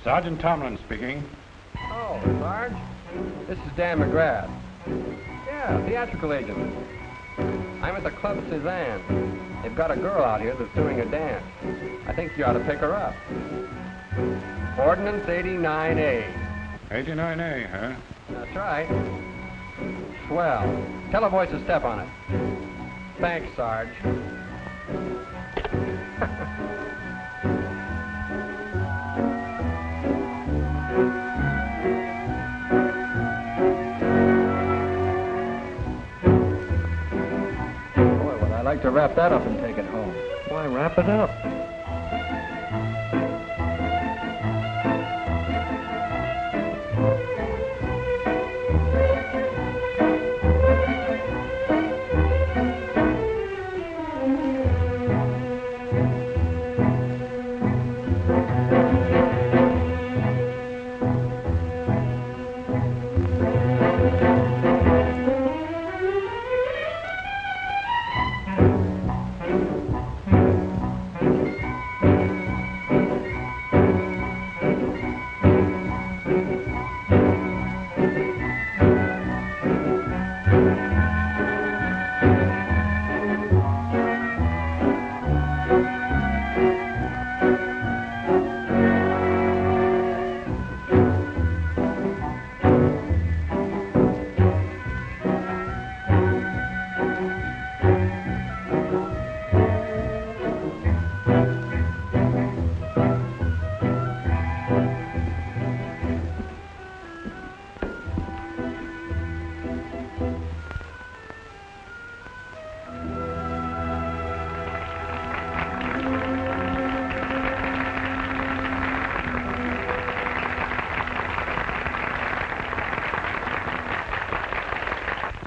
Sergeant Tomlin speaking. Oh, Sarge. This is Dan McGrath. Yeah, theatrical agent. I'm at the Club Suzanne. They've got a girl out here that's doing a dance. I think you ought to pick her up. Ordinance 89A. 89A, huh? That's right. Swell. Tell the boys to step on it. Thanks, Sarge. Boy, would I like to wrap that up and take it home. Why wrap it up?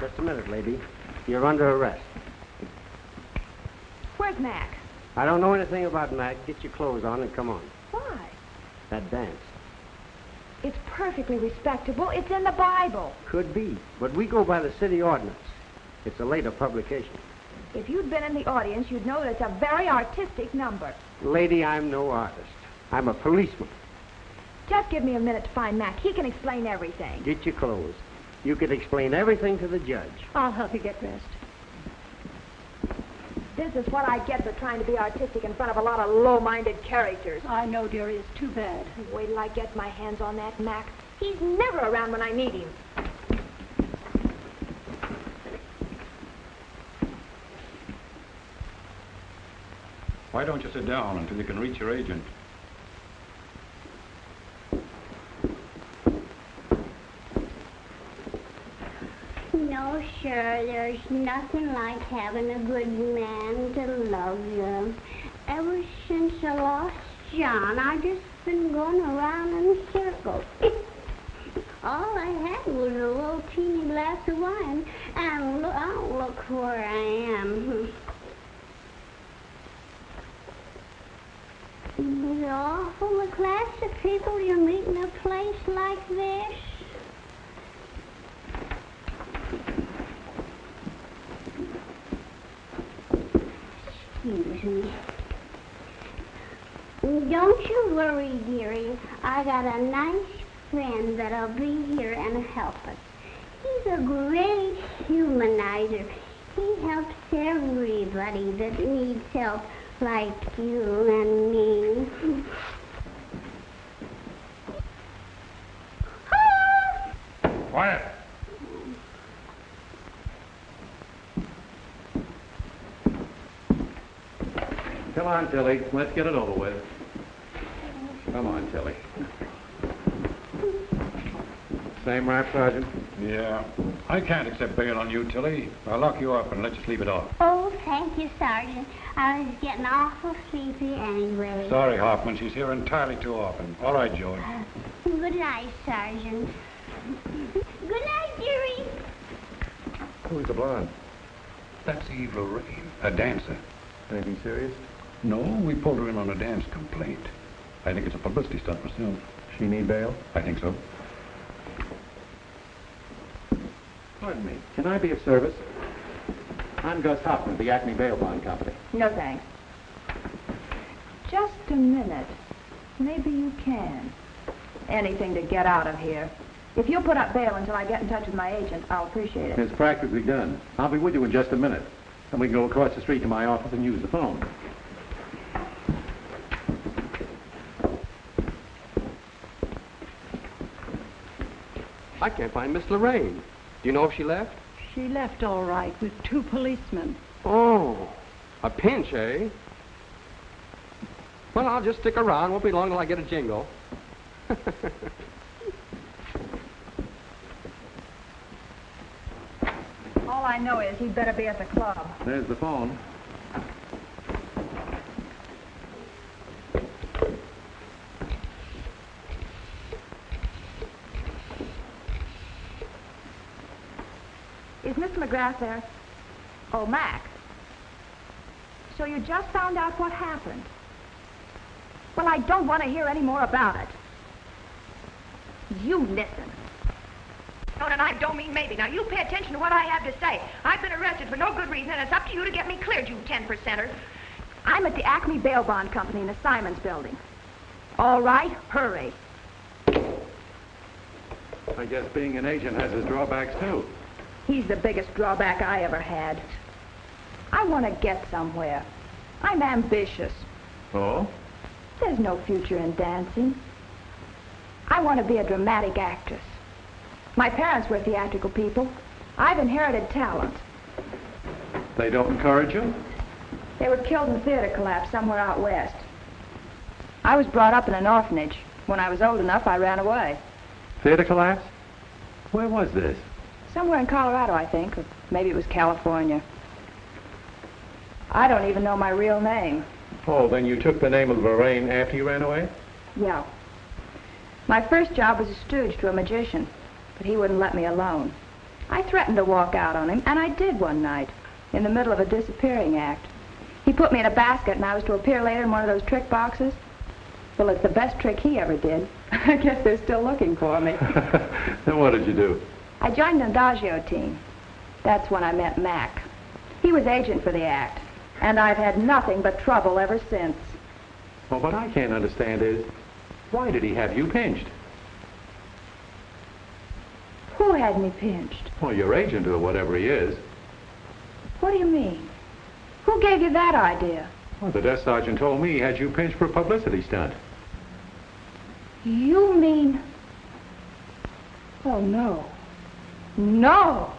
Just a minute, lady. You're under arrest. Where's Mac? I don't know anything about Mac. Get your clothes on and come on. Why? That dance. It's perfectly respectable. It's in the Bible. Could be, but we go by the city ordinance. It's a later publication. If you'd been in the audience, you'd know that it's a very artistic number. Lady, I'm no artist. I'm a policeman. Just give me a minute to find Mac. He can explain everything. Get your clothes. You could explain everything to the judge. I'll help you get dressed. This is what I get for trying to be artistic in front of a lot of low-minded characters. I know, dearie. It's too bad. Wait till I get my hands on that Mac. He's never around when I need him. Why don't you sit down until you can reach your agent? No, sure, there's nothing like having a good man to love you. Ever since I lost John, I've just been going around in circles. All I had was a little teeny glass of wine, and look where I am. It's awful, the class of people you meet in a place like this. Excuse me. Don't you worry, dearie. I got a nice friend that'll be here and help us. He's a great humanizer. He helps everybody that needs help, like you and me. Quiet. Come on, Tilly. Let's get it over with. Come on, Tilly. Same rap, Sergeant? Yeah. I can't accept bail on you, Tilly. I'll lock you up and let you sleep it off. Oh, thank you, Sergeant. I was getting awful sleepy anyway. Sorry, Hoffman. She's here entirely too often. All right, George. Good night, Sergeant. Good night, dearie. Who's the blonde? That's Eve Lorraine, a dancer. Anything serious? No, we pulled her in on a dance complaint. I think it's a publicity stunt myself. She need bail? I think so. Pardon me. Can I be of service? I'm Gus Hoffman, the Acme Bail Bond Company. No, thanks. Just a minute. Maybe you can. Anything to get out of here. If you'll put up bail until I get in touch with my agent, I'll appreciate it. It's practically done. I'll be with you in just a minute. Then we can go across the street to my office and use the phone. I can't find Miss Lorraine. Do you know if she left? She left all right with 2 policemen. Oh, a pinch, eh? Well, I'll just stick around. Won't be long till I get a jingle. All I know is he'd better be at the club. There's the phone. Is Mr. McGrath there? Oh, Mac. So you just found out what happened? Well, I don't want to hear any more about it. You listen. No, and I don't mean maybe. Now, you pay attention to what I have to say. I've been arrested for no good reason, and it's up to you to get me cleared, you 10%er. I'm at the Acme Bail Bond Company in the Simons building. All right, hurry. I guess being an agent has its drawbacks, too. He's the biggest drawback I ever had. I want to get somewhere. I'm ambitious. Oh? There's no future in dancing. I want to be a dramatic actress. My parents were theatrical people. I've inherited talent. They don't encourage you? They were killed in a theater collapse somewhere out west. I was brought up in an orphanage. When I was old enough, I ran away. Theater collapse? Where was this? Somewhere in Colorado, I think, or maybe it was California. I don't even know my real name. Oh, then you took the name of Lorraine after you ran away? Yeah. My first job was a stooge to a magician, but he wouldn't let me alone. I threatened to walk out on him, and I did one night, in the middle of a disappearing act. He put me in a basket, and I was to appear later in one of those trick boxes. Well, it's the best trick he ever did. I guess they're still looking for me. Then what did you do? I joined an Adagio team. That's when I met Mac. He was agent for the act, and I've had nothing but trouble ever since. Well, what I can't understand is, why did he have you pinched? Who had me pinched? Well, your agent or whatever he is. What do you mean? Who gave you that idea? Well, the desk sergeant told me he had you pinched for a publicity stunt. You mean... Oh, no. No!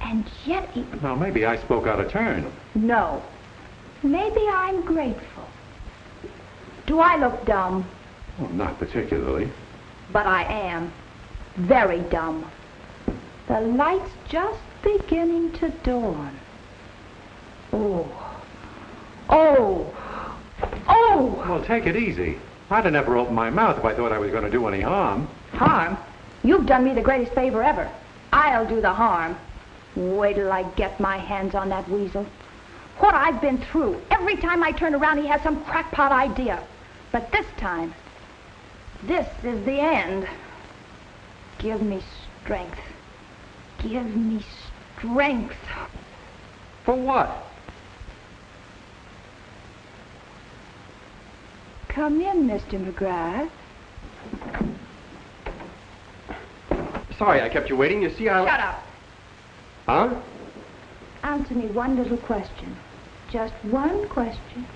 And yet he... Now, maybe I spoke out of turn. No. Maybe I'm grateful. Do I look dumb? Well, not particularly. But I am. Very dumb. The light's just beginning to dawn. Oh. Oh. Oh! Well, take it easy. I'd have never opened my mouth if I thought I was going to do any harm. Harm? You've done me the greatest favor ever. I'll do the harm. Wait till I get my hands on that weasel. What I've been through. Every time I turn around, he has some crackpot idea. But this time, this is the end. Give me strength. Give me strength. For what? Come in, Mr. McGrath. Sorry I kept you waiting. You see, Shut up. Huh? Answer me one little question. Just one question.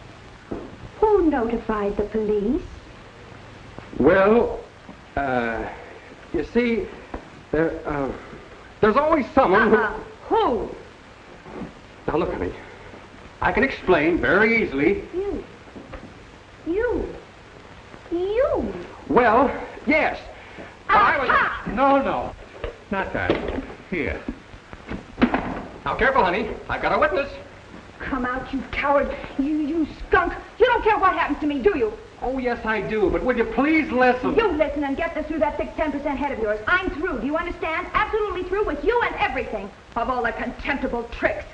Who notified the police? Well, you see, there's always someone Who? Now look at me. I can explain very easily. You. Well, yes. Aha! No. Not that. Here. Now careful, honey. I've got a witness. Come out, you coward. You skunk. You don't care what happens to me, do you? Oh, yes, I do. But will you please listen? You listen and get this through that thick 10% head of yours. I'm through. Do you understand? Absolutely through with you and everything. Of all the contemptible tricks.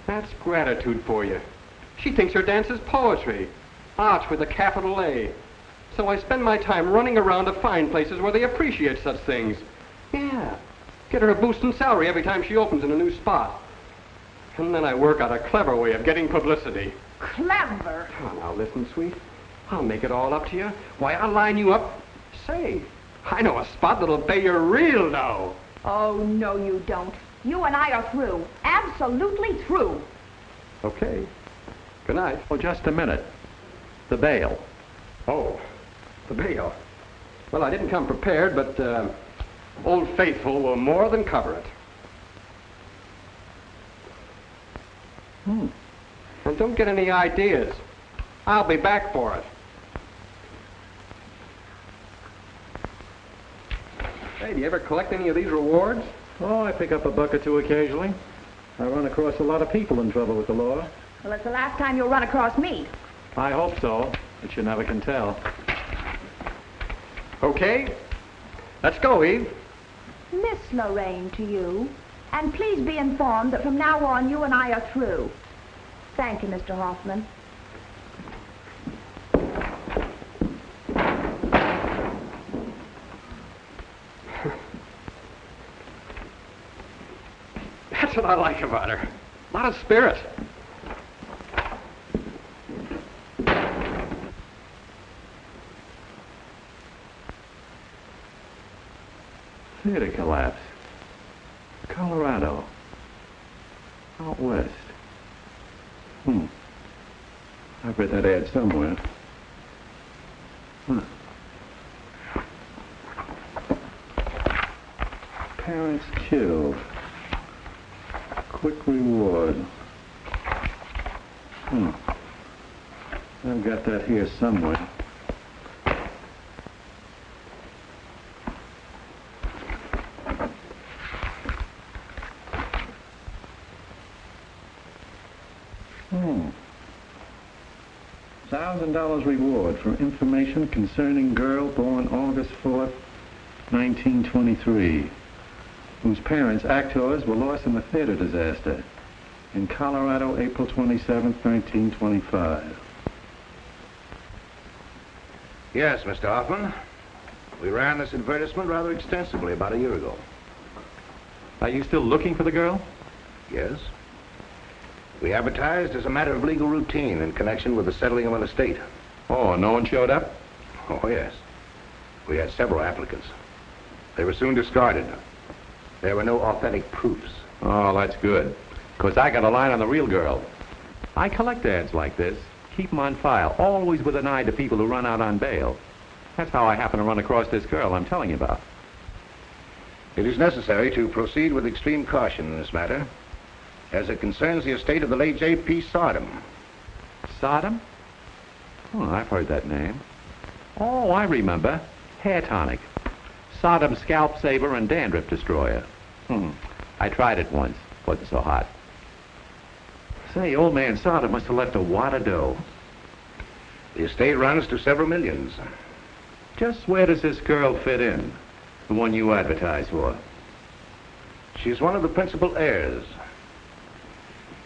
That's gratitude for you. She thinks her dance is poetry. Art with a capital A. So I spend my time running around to find places where they appreciate such things. Yeah. Get her a boost in salary every time she opens in a new spot. And then I work out a clever way of getting publicity. Clever. Come on now, listen, sweet. I'll make it all up to you. Why, I'll line you up. Say, I know a spot that'll pay you real dough. Oh, no, you don't. You and I are through. Absolutely through. Okay. Good night. Oh, just a minute. The bail. Oh, the bail. Well, I didn't come prepared, but Old Faithful will more than cover it. And don't get any ideas. I'll be back for it. Hey, do you ever collect any of these rewards? Oh, I pick up a buck or two occasionally. I run across a lot of people in trouble with the law. Well, it's the last time you'll run across me. I hope so, but you never can tell. Okay. Let's go, Eve. Miss Lorraine to you. And please be informed that from now on you and I are through. Thank you, Mr. Hoffman. That's what I like about her. A lot of spirit. Theater collapse. Colorado. Out west. I've read that ad somewhere. Parents killed. Quick reward. I've got that here somewhere. $1,000 reward for information concerning girl born August 4th, 1923, whose parents, actors, were lost in a theater disaster in Colorado, April 27th, 1925. Yes, Mr. Hoffman. We ran this advertisement rather extensively about a year ago. Are you still looking for the girl? Yes. We advertised as a matter of legal routine in connection with the settling of an estate. Oh, no one showed up? Oh, yes. We had several applicants. They were soon discarded. There were no authentic proofs. Oh, that's good. Because I got a line on the real girl. I collect ads like this, keep them on file, always with an eye to people who run out on bail. That's how I happen to run across this girl I'm telling you about. It is necessary to proceed with extreme caution in this matter, as it concerns the estate of the late J.P. Sodom. Sodom? Oh, I've heard that name. Oh, I remember. Hair tonic. Sodom scalp saver and dandruff destroyer. I tried it once. Wasn't so hot. Say, old man Sodom must have left a wad of dough. The estate runs to several millions. Just where does this girl fit in? The one you advertise for? She's one of the principal heirs.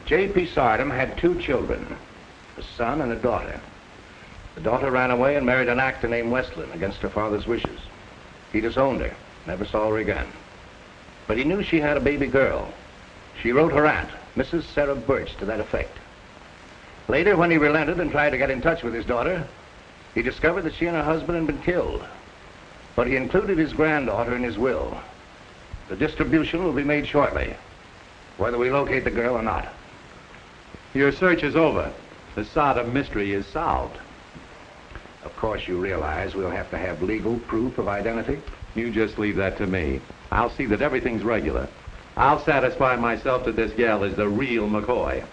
J.P. Sodom had 2 children, a son and a daughter. The daughter ran away and married an actor named Westland against her father's wishes. He disowned her, never saw her again. But he knew she had a baby girl. She wrote her aunt, Mrs. Sarah Birch, to that effect. Later, when he relented and tried to get in touch with his daughter, he discovered that she and her husband had been killed. But he included his granddaughter in his will. The distribution will be made shortly, whether we locate the girl or not. Your search is over. The Sodom mystery is solved. Of course, you realize we'll have to have legal proof of identity. You just leave that to me. I'll see that everything's regular. I'll satisfy myself that this gal is the real McCoy.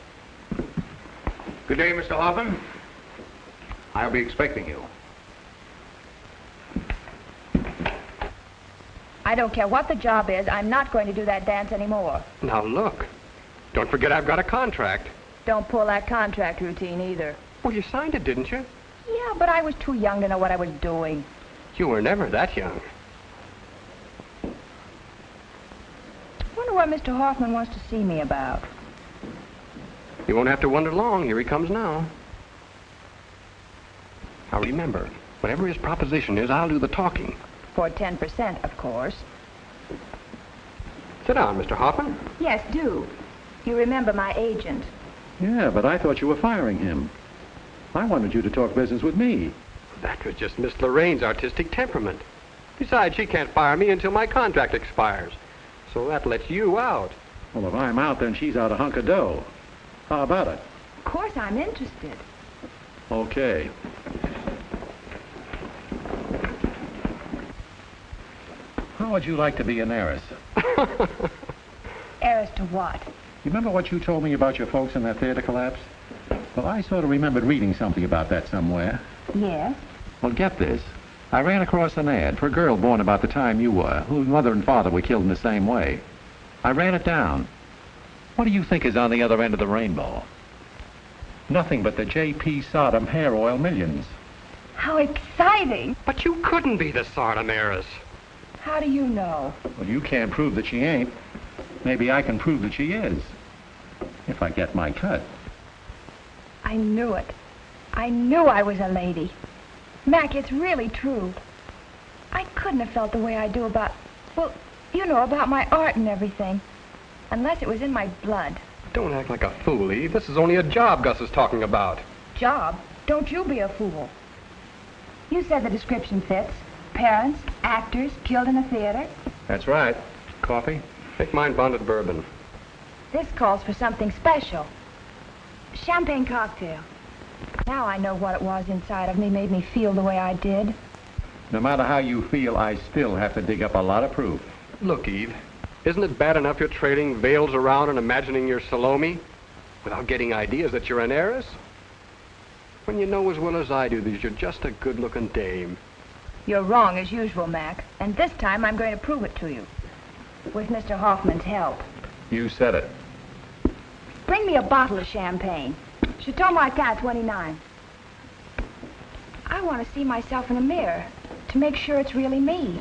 Good day, Mr. Hoffman. I'll be expecting you. I don't care what the job is. I'm not going to do that dance anymore. Now look, don't forget I've got a contract. Don't pull that contract routine either. Well, you signed it, didn't you? Yeah, but I was too young to know what I was doing. You were never that young. Wonder what Mr. Hoffman wants to see me about. You won't have to wonder long. Here he comes now. Now remember, whatever his proposition is, I'll do the talking. For 10%, of course. Sit down, Mr. Hoffman. Yes, do. You remember my agent. Yeah, but I thought you were firing him. I wanted you to talk business with me. That was just Miss Lorraine's artistic temperament. Besides, she can't fire me until my contract expires. So that lets you out. Well, if I'm out, then she's out a hunk of dough. How about it? Of course, I'm interested. Okay. How would you like to be an heiress? Heiress to what? You remember what you told me about your folks in that theater collapse? Well, I sort of remembered reading something about that somewhere. Yes. Well, get this. I ran across an ad for a girl born about the time you were, whose mother and father were killed in the same way. I ran it down. What do you think is on the other end of the rainbow? Nothing but the J.P. Sodom hair oil millions. How exciting! But you couldn't be the Sodom heiress. How do you know? Well, you can't prove that she ain't. Maybe I can prove that she is. If I get my cut. I knew it. I knew I was a lady. Mac, it's really true. I couldn't have felt the way I do about, well, you know, about my art and everything. Unless it was in my blood. Don't act like a fool, Eve. This is only a job Gus is talking about. Job? Don't you be a fool. You said the description fits. Parents, actors, killed in a theater. That's right. Coffee? Make mine bonded bourbon. This calls for something special. Champagne cocktail. Now I know what it was inside of me made me feel the way I did. No matter how you feel, I still have to dig up a lot of proof. Look, Eve, isn't it bad enough you're trading veils around and imagining you're Salome without getting ideas that you're an heiress? When you know as well as I do that you're just a good-looking dame. You're wrong as usual, Mac. And this time I'm going to prove it to you. With Mr. Hoffman's help. You said it. Bring me a bottle of champagne. Chateau Martin 29. I want to see myself in a mirror to make sure it's really me.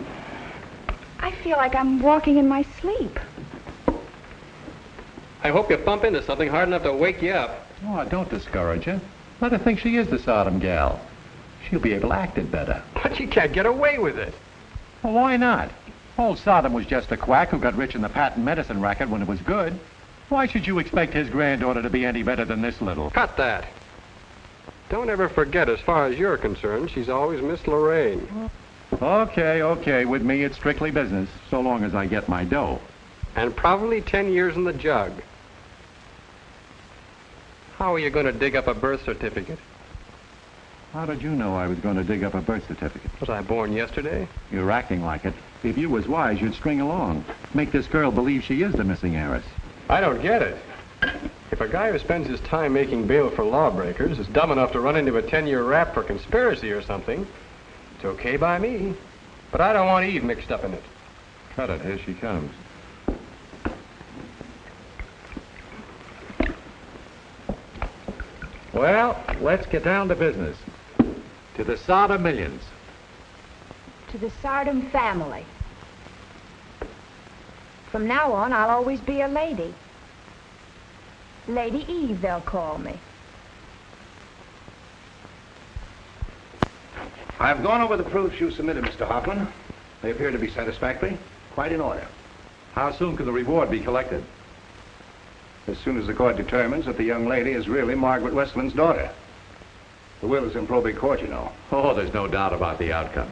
I feel like I'm walking in my sleep. I hope you bump into something hard enough to wake you up. Oh, don't discourage her. Let her think she is the Sodom gal. She'll be able to act it better. But you can't get away with it. Well, why not? Old Sodom was just a quack who got rich in the patent medicine racket when it was good. Why should you expect his granddaughter to be any better than this little? Cut that. Don't ever forget, as far as you're concerned, she's always Miss Lorraine. Okay. With me, it's strictly business, so long as I get my dough. And probably 10 years in the jug. How are you going to dig up a birth certificate? How did you know I was going to dig up a birth certificate? Was I born yesterday? You're acting like it. If you was wise, you'd string along. Make this girl believe she is the missing heiress. I don't get it. If a guy who spends his time making bail for lawbreakers is dumb enough to run into a 10-year rap for conspiracy or something, it's okay by me. But I don't want Eve mixed up in it. Cut it. Here she comes. Well, let's get down to business. To the Sodom millions. To the Sodom family. From now on, I'll always be a lady. Lady Eve, they'll call me. I've gone over the proofs you submitted, Mr. Hoffman. They appear to be satisfactory. Quite in order. How soon can the reward be collected? As soon as the court determines that the young lady is really Margaret Westland's daughter. The will is in probate court, you know. Oh, there's no doubt about the outcome.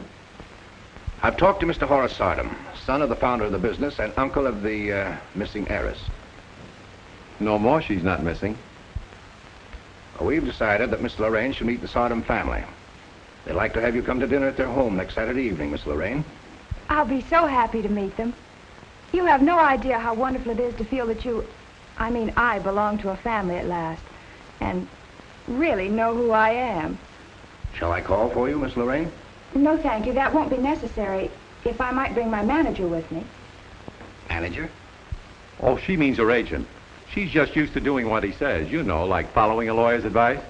I've talked to Mr. Horace Sodom, son of the founder of the business and uncle of the missing heiress. No more she's not missing. We've decided that Miss Lorraine should meet the Sodom family. They'd like to have you come to dinner at their home next Saturday evening, Miss Lorraine. I'll be so happy to meet them. You have no idea how wonderful it is to feel that I belong to a family at last. And really know who I am. Shall I call for you, Miss Lorraine? No, thank you. That won't be necessary. If I might bring my manager with me. Manager? Oh, she means her agent. She's just used to doing what he says, you know, like following a lawyer's advice.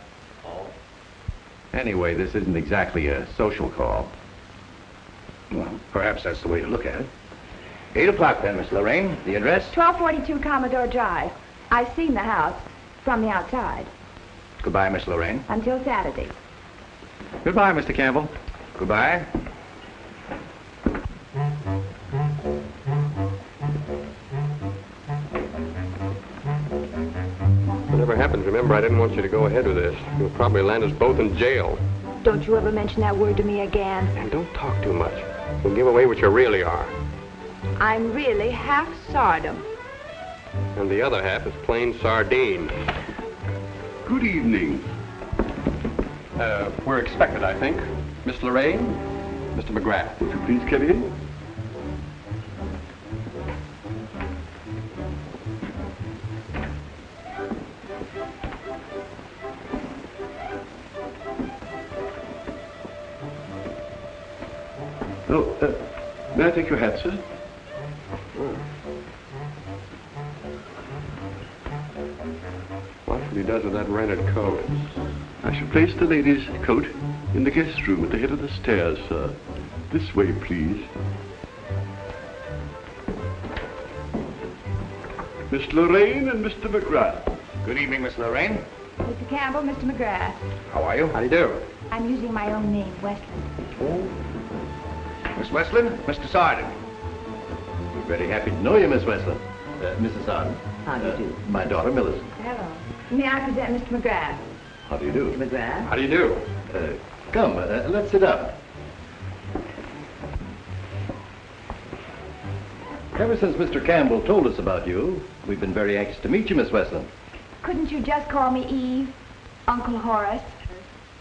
Oh. Anyway, this isn't exactly a social call. Well, perhaps that's the way to look at it. 8 o'clock then, Miss Lorraine. The address? 1242 Commodore Drive. I've seen the house from the outside. Goodbye, Miss Lorraine. Until Saturday. Goodbye, Mr. Campbell. Goodbye. Whatever happens, remember, I didn't want you to go ahead with this. You'll probably land us both in jail. Don't you ever mention that word to me again. And don't talk too much. You'll give away what you really are. I'm really half Sardom. And the other half is plain sardine. Good evening. We're expected, I think. Miss Lorraine, Mr. McGrath. Would you please come in? Oh, may I take your hat, sir? Watch what he does with that rented coat. I shall place the lady's coat in the guest room at the head of the stairs, sir. This way, please. Miss Lorraine and Mr. McGrath. Good evening, Miss Lorraine. Mr. Campbell, Mr. McGrath. How are you? How do you do? I'm using my own name, Westland. Miss Westland, Mr. Sarden. We're very happy to know you, Miss Westland. Mrs. Sarden. How do you do? My daughter, Millicent. Hello. May I present Mr. McGrath? How do you do? Mr. McGrath? How do you do? Come, let's sit up. Ever since Mr. Campbell told us about you, we've been very anxious to meet you, Miss Westland. Couldn't you just call me Eve? Uncle Horace?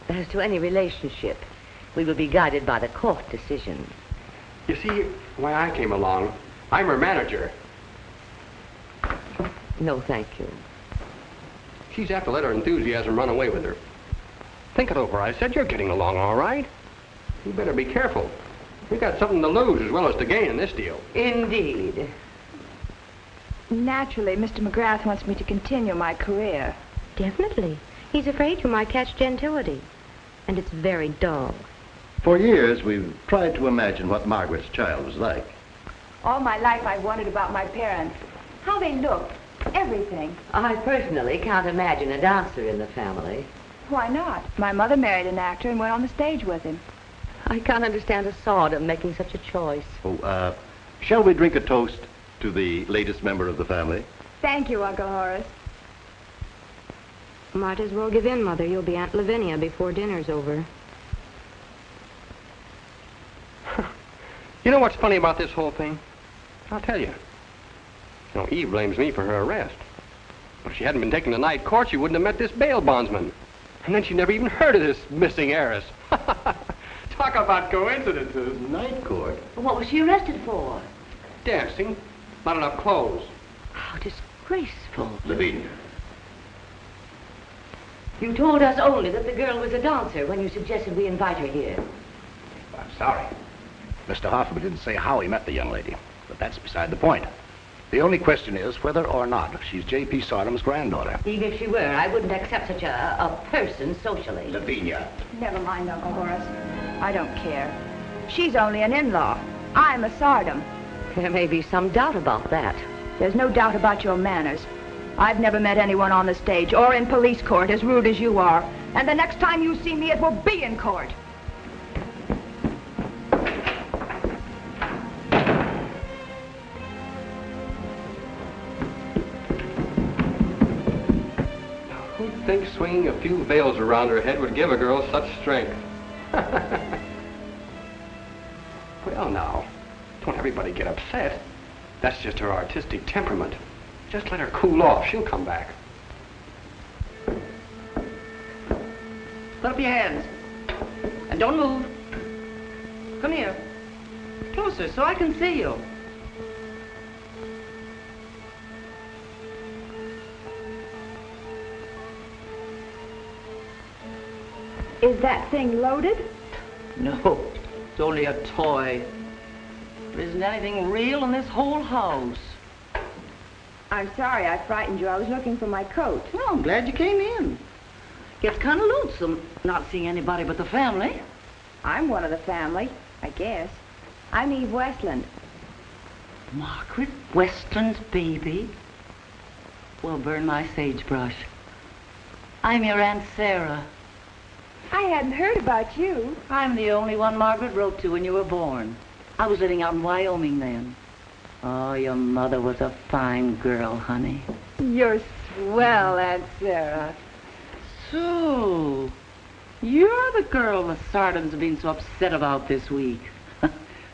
As to any relationship, we will be guided by the court decision. You see, why I came along, I'm her manager. No, thank you. She's apt to let her enthusiasm run away with her. Think it over. I said you're getting along all right. You better be careful. We got something to lose as well as to gain in this deal. Indeed. Naturally, Mr. McGrath wants me to continue my career. Definitely. He's afraid you might catch gentility. And it's very dull. For years, we've tried to imagine what Margaret's child was like. All my life I've wondered about my parents. How they looked. Everything. I personally can't imagine a dancer in the family. Why not? My mother married an actor and went on the stage with him. I can't understand a Sardom making such a choice. Oh, shall we drink a toast to the latest member of the family? Thank you, Uncle Horace. Might as well give in, Mother. You'll be Aunt Lavinia before dinner's over. You know what's funny about this whole thing? I'll tell you. You know, Eve blames me for her arrest. If she hadn't been taken to night court, she wouldn't have met this bail bondsman. And then she never even heard of this missing heiress. Talk about coincidences. Night court? What was she arrested for? Dancing. Not enough clothes. How disgraceful. Lavinia. You told us only that the girl was a dancer when you suggested we invite her here. I'm sorry. Mr. Hoffman didn't say how he met the young lady, but that's beside the point. The only question is whether or not she's J.P. Sardom's granddaughter. Even if she were, I wouldn't accept such a person socially. Lavinia. Never mind, Uncle Horace. I don't care. She's only an in-law. I'm a Sardom. There may be some doubt about that. There's no doubt about your manners. I've never met anyone on the stage or in police court as rude as you are. And the next time you see me, it will be in court. Who'd think swinging a few veils around her head would give a girl such strength? Well, now, don't everybody get upset. That's just her artistic temperament. Just let her cool off. She'll come back. Put up your hands. And don't move. Come here. Closer so I can see you. Is that thing loaded? No, it's only a toy. There isn't anything real in this whole house. I'm sorry I frightened you. I was looking for my coat. Well, I'm glad you came in. Gets kind of lonesome not seeing anybody but the family. I'm one of the family, I guess. I'm Eve Westland. Margaret Westland's baby? Well, burn my sagebrush. I'm your Aunt Sarah. I hadn't heard about you. I'm the only one Margaret wrote to when you were born. I was living out in Wyoming then. Oh, your mother was a fine girl, honey. You're Well, Aunt Sarah. So, you're the girl the Sardams have been so upset about this week.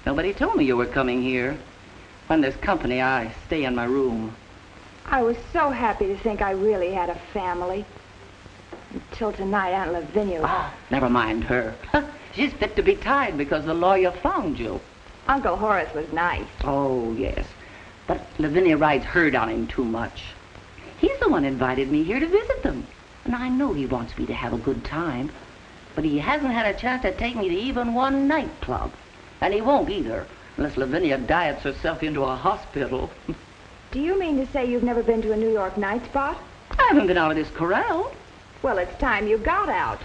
Nobody told me you were coming here. When there's company, I stay in my room. I was so happy to think I really had a family. Until tonight, Aunt Lavinia... Oh, never mind her. She's fit to be tied because the lawyer found you. Uncle Horace was nice. Oh, yes. But Lavinia rides herd on him too much. He's the one invited me here to visit them. And I know he wants me to have a good time. But he hasn't had a chance to take me to even one nightclub. And he won't either, unless Lavinia diets herself into a hospital. Do you mean to say you've never been to a New York night spot? I haven't been out of this corral. Well, it's time you got out.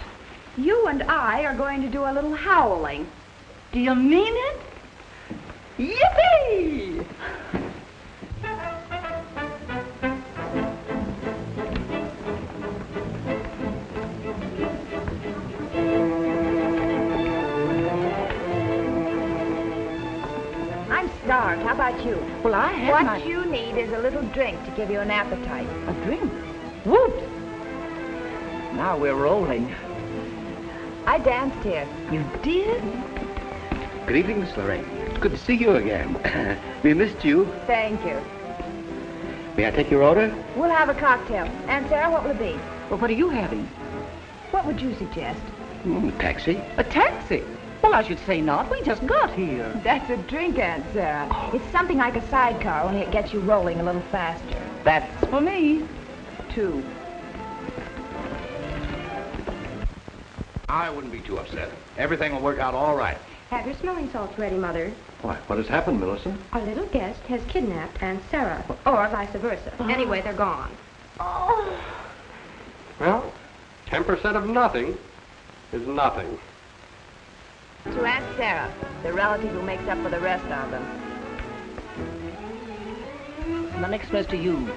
You and I are going to do a little howling. Do you mean it? Yippee! I'm starved. How about you? Well, I have What you need is a little drink to give you an appetite. A drink? Whoops! Now we're rolling. I danced here. You did? Good evening, Miss Lorraine. It's good to see you again. We missed you. Thank you. May I take your order? We'll have a cocktail. Aunt Sarah, what will it be? Well, what are you having? What would you suggest? A taxi. A taxi? Well, I should say not. We just got here. That's a drink, Aunt Sarah. It's something like a sidecar, only it gets you rolling a little faster. That's for me. 2. I wouldn't be too upset. Everything will work out all right. Have your smelling salts ready, Mother. Why, what has happened, Millicent? Our little guest has kidnapped Aunt Sarah, or vice versa. Anyway, they're gone. Well, 10% of nothing is nothing. To Aunt Sarah, the relative who makes up for the rest of them. The next goes to you.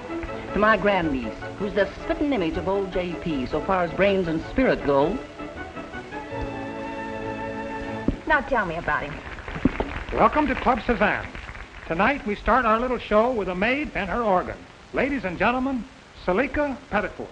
To my grandniece, who's the spitting image of old J.P. so far as brains and spirit go. Now tell me about him. Welcome to Club Cezanne. Tonight we start our little show with a maid and her organ. Ladies and gentlemen, Salika Pettiford.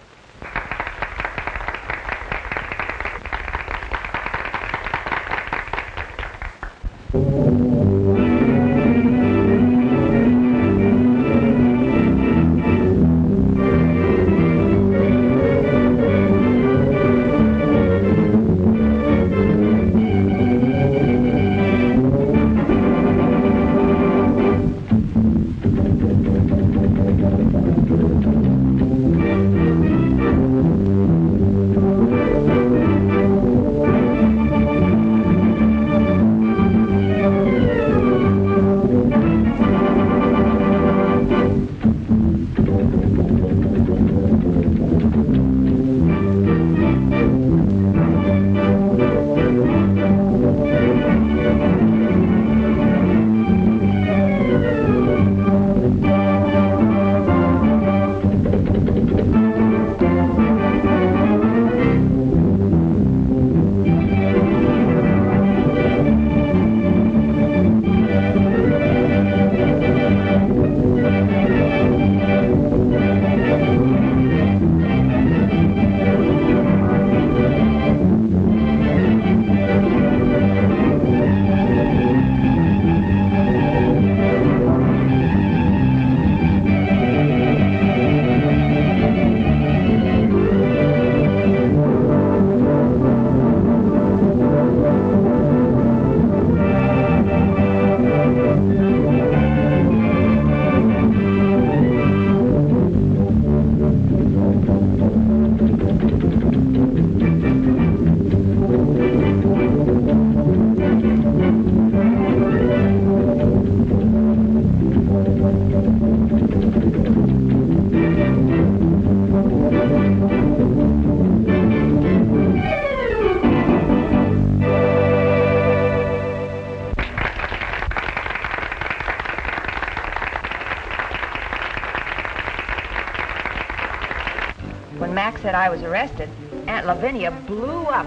When Max said I was arrested, Aunt Lavinia blew up.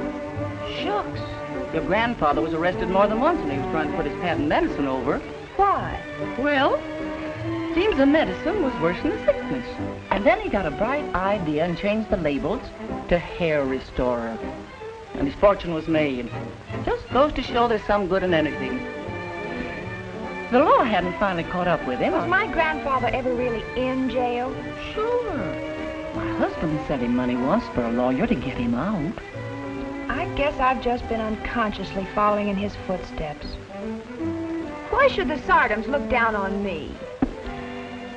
Shucks. Your grandfather was arrested more than once when he was trying to put his patent medicine over. Why? Well, Seems the medicine was worse than the sickness. And then he got a bright idea and changed the labels to hair restorer. And his fortune was made. Just goes to show there's some good in anything. The law hadn't finally caught up with him. Was my grandfather ever really in jail? Sure. My husband sent him money once for a lawyer to get him out. I guess I've just been unconsciously following in his footsteps. Why should the Sardoms look down on me?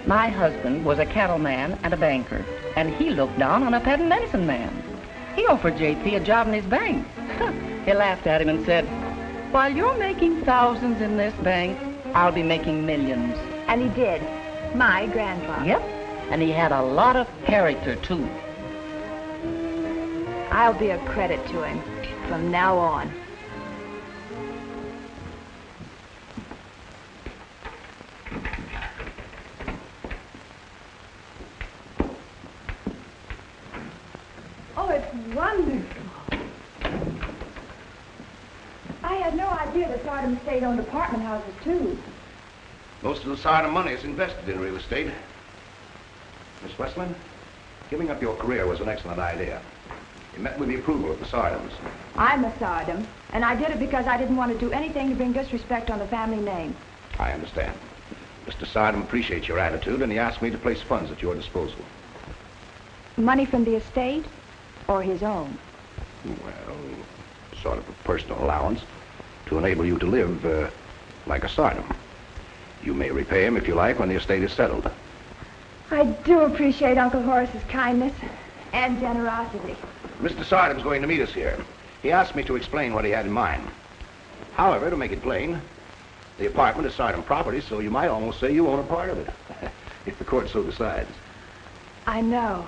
My husband was a cattleman and a banker, and he looked down on a patent medicine man. He offered JP a job in his bank. He laughed at him and said, "While you're making thousands in this bank, I'll be making millions." And he did. My grandfather. Yep. And he had a lot of character, too. I'll be a credit to him from now on. Oh, it's wonderful. I had no idea the Sardom State owned apartment houses, too. Most of the Sardom money is invested in real estate. Miss Westland, giving up your career was an excellent idea. You met with the approval of the Sardoms. I'm a Sardom, and I did it because I didn't want to do anything to bring disrespect on the family name. I understand. Mr. Sardom appreciates your attitude, and he asked me to place funds at your disposal. Money from the estate or his own? Well, sort of a personal allowance to enable you to live like a Sardom. You may repay him if you like when the estate is settled. I do appreciate Uncle Horace's kindness and generosity. Mr. Sardom's going to meet us here. He asked me to explain what he had in mind. However, to make it plain, the apartment is Sardom property, so you might almost say you own a part of it, if the court so decides. I know.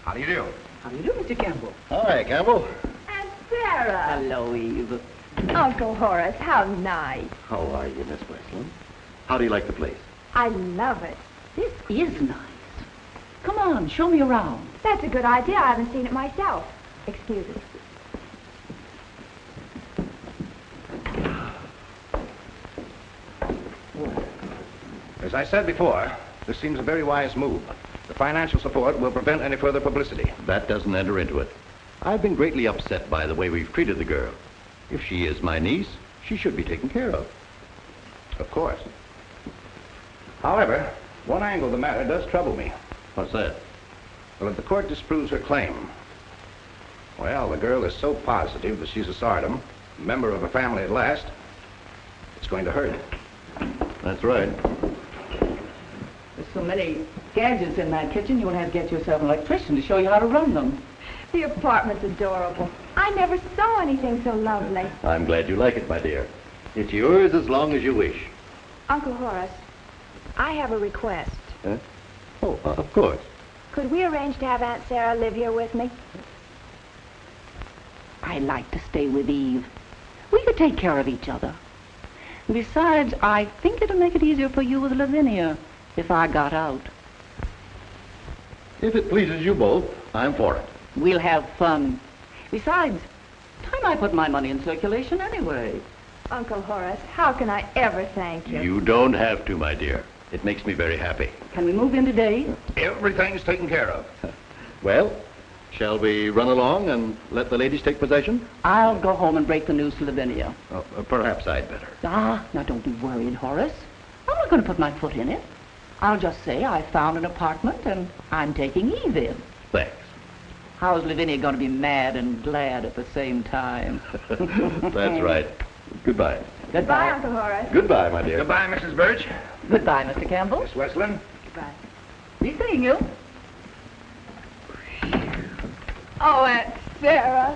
How do you do? How do you do, Mr. Campbell? Hi, Campbell. Aunt Sarah. Hello, Eve. Uncle Horace, how nice. How are you, Miss Westland? How do you like the place? I love it. This is nice. Come on, show me around. That's a good idea. I haven't seen it myself. Excuse me. As I said before, this seems a very wise move. The financial support will prevent any further publicity. That doesn't enter into it. I've been greatly upset by the way we've treated the girl. If she is my niece, she should be taken care of. Of course. However, one angle of the matter does trouble me. What's that? Well, if the court disproves her claim, well, the girl is so positive that she's a Sardom, a member of a family at last, it's going to hurt. That's right. There's so many gadgets in that kitchen, you'll have to get yourself an electrician to show you how to run them. The apartment's adorable. I never saw anything so lovely. I'm glad you like it, my dear. It's yours as long as you wish. Uncle Horace, I have a request. Huh? Oh, of course. Could we arrange to have Aunt Sarah live here with me? I'd like to stay with Eve. We could take care of each other. Besides, I think it'll make it easier for you with Lavinia if I got out. If it pleases you both, I'm for it. We'll have fun. Besides, I might put my money in circulation anyway. Uncle Horace, how can I ever thank you? You don't have to, my dear. It makes me very happy. Can we move in today? Everything's taken care of. Well, shall we run along and let the ladies take possession? I'll go home and break the news to Lavinia. Perhaps I'd better. Now don't be worried, Horace. I'm not going to put my foot in it. I'll just say I found an apartment and I'm taking Eve in. Thanks. How's Lavinia going to be mad and glad at the same time? That's right. Goodbye. Goodbye, Uncle Horace. Goodbye, my dear. Goodbye, Mrs. Birch. Goodbye, Mr. Campbell. Miss Westland. Goodbye. Be seeing you. Oh, Aunt Sarah.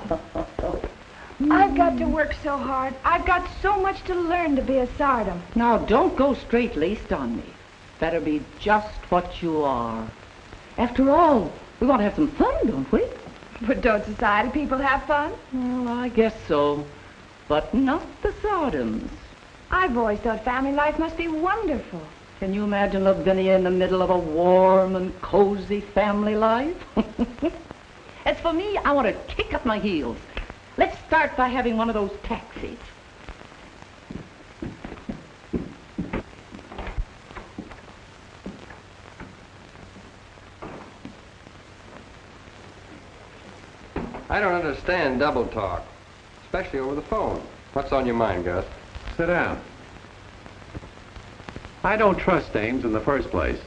I've got to work so hard. I've got so much to learn to be a Sardom. Now, don't go straight-laced on me. Better be just what you are. After all, we want to have some fun, don't we? But don't society people have fun? Well, I guess so. But not the Sardoms. I've always thought family life must be wonderful. Can you imagine Lavinia in the middle of a warm and cozy family life? As for me, I want to kick up my heels. Let's start by having one of those taxis. I don't understand double talk, especially over the phone. What's on your mind, Gus? Sit down. I don't trust Ames in the first place.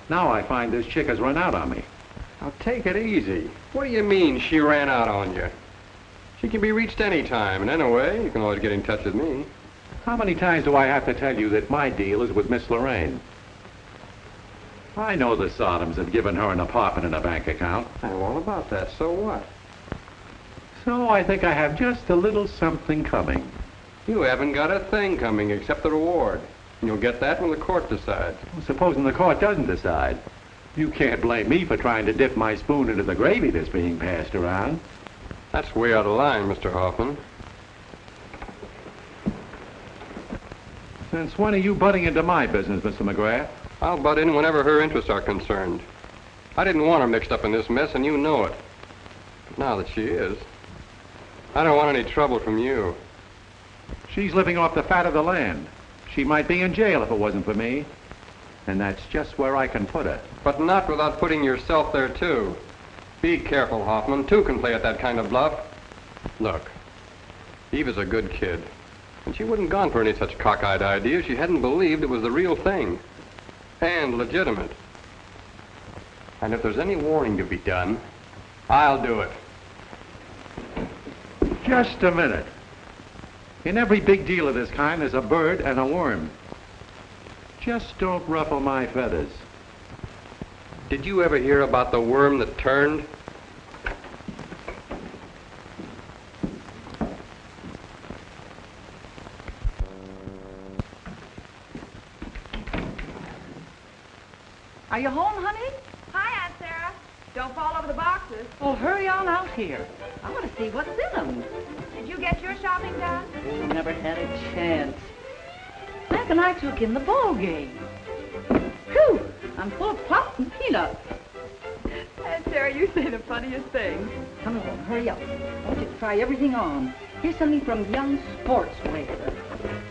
Now I find this chick has run out on me. Now take it easy. What do you mean she ran out on you? She can be reached any time, and anyway, you can always get in touch with me. How many times do I have to tell you that my deal is with Miss Lorraine? I know the Sodoms have given her an apartment and a bank account. I know all about that. So what? So I think I have just a little something coming. You haven't got a thing coming except the reward. And you'll get that when the court decides. Well, supposing the court doesn't decide. You can't blame me for trying to dip my spoon into the gravy that's being passed around. That's way out of line, Mr. Hoffman. Since when are you butting into my business, Mr. McGrath? I'll butt in whenever her interests are concerned. I didn't want her mixed up in this mess, and you know it. But now that she is, I don't want any trouble from you. She's living off the fat of the land. She might be in jail if it wasn't for me. And that's just where I can put her. But not without putting yourself there, too. Be careful, Hoffman. Two can play at that kind of bluff. Look, Eve is a good kid. And she wouldn't gone for any such cockeyed idea if she hadn't believed it was the real thing. And legitimate. And if there's any warning to be done, I'll do it. Just a minute. In every big deal of this kind, there's a bird and a worm. Just don't ruffle my feathers. Did you ever hear about the worm that turned? Are you home, honey? Hi, Aunt Sarah. Don't fall over the boxes. Well, hurry on out here. I want to see what's in them. Did you get your shopping done? Never had a chance. Back when I took in the ball game. Whew! I'm full of pops and peanuts. Aunt Sarah, you say the funniest things. Come along, hurry up. I want you to try everything on. Here's something from Young Sportswear.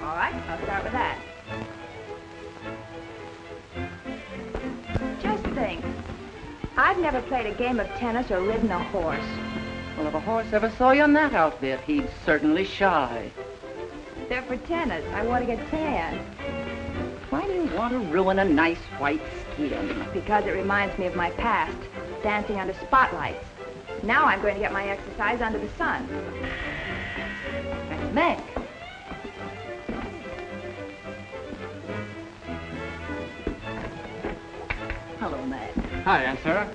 All right, I'll start with that. Just think. I've never played a game of tennis or ridden a horse. Well, if a horse ever saw you in that outfit, he'd certainly shy. They're for tennis. I want to get tan. Why do you want to ruin a nice white skin? Because it reminds me of my past, dancing under spotlights. Now I'm going to get my exercise under the sun. That's Mac. Hello, Mac. Hi, Aunt Sarah.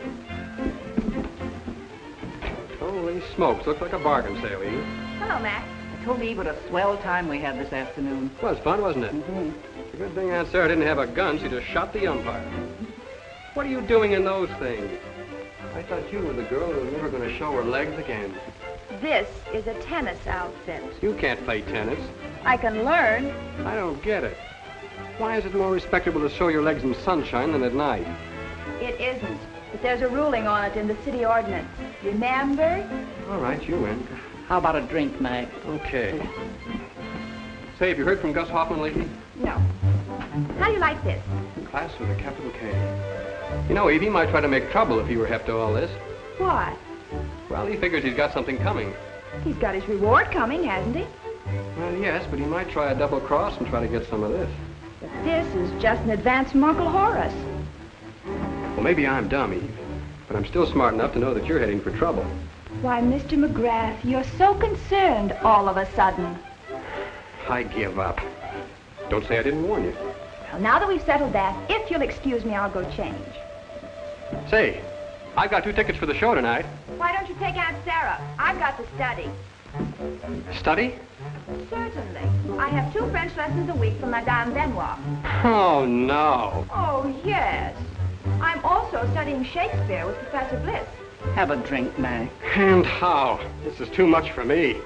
Holy smokes, looks like a bargain sale, Eve. Hello, Mac. I told Eve what a swell time we had this afternoon. It was fun, wasn't it? Mm-hmm. It's a good thing Aunt Sarah didn't have a gun. She just shot the umpire. What are you doing in those things? I thought you were the girl who was never going to show her legs again. This is a tennis outfit. You can't play tennis. I can learn. I don't get it. Why is it more respectable to show your legs in sunshine than at night? It isn't. But there's a ruling on it in the city ordinance. Remember? All right, you win. How about a drink, Mac? Okay. Say, have you heard from Gus Hoffman lately? No. How do you like this? Class with a capital K. You know, Eve, he might try to make trouble if he were hep to all this. Why? Well, he figures he's got something coming. He's got his reward coming, hasn't he? Well, yes, but he might try a double cross and try to get some of this. But this is just an advance from Uncle Horace. Well, maybe I'm dumb, Eve, but I'm still smart enough to know that you're heading for trouble. Why, Mr. McGrath, you're so concerned all of a sudden. I give up. Don't say I didn't warn you. Well, now that we've settled that, if you'll excuse me, I'll go change. Say, I've got 2 tickets for the show tonight. Why don't you take Aunt Sarah? I've got to study. Study? Certainly. I have 2 French lessons a week from Madame Benoit. Oh, no. Oh, yes. I'm also studying Shakespeare with Professor Bliss. Have a drink, Mac. And how? This is too much for me.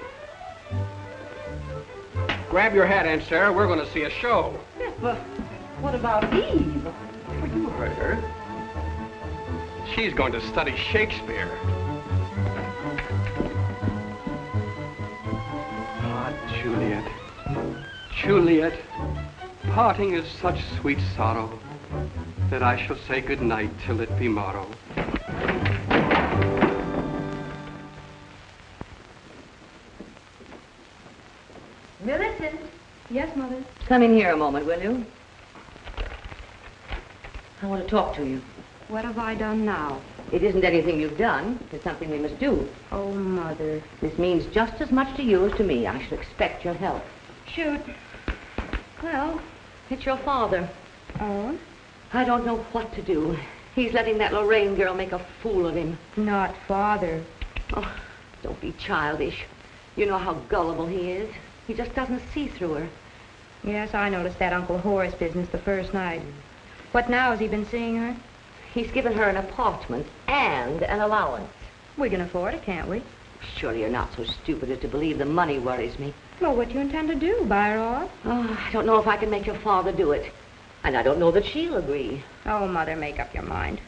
Grab your hat, Aunt Sarah. We're going to see a show. Yes, but what about Eve? Well, you heard her. She's going to study Shakespeare. Ah, Juliet. Juliet, parting is such sweet sorrow that I shall say good night till it be morrow. Yes, Mother. Come in here a moment, will you? I want to talk to you. What have I done now? It isn't anything you've done. It's something we must do. Oh, Mother. This means just as much to you as to me. I shall expect your help. Shoot. Well, it's your father. Oh? I don't know what to do. He's letting that Lorraine girl make a fool of him. Not Father. Oh, don't be childish. You know how gullible he is. He just doesn't see through her. Yes, I noticed that Uncle Horace business the first night. What now? Has he been seeing her? He's given her an apartment and an allowance. We can afford it, can't we? Surely you're not so stupid as to believe the money worries me. Well, what do you intend to do? Buy her off? Oh, I don't know if I can make your father do it. And I don't know that she'll agree. Oh, Mother, make up your mind.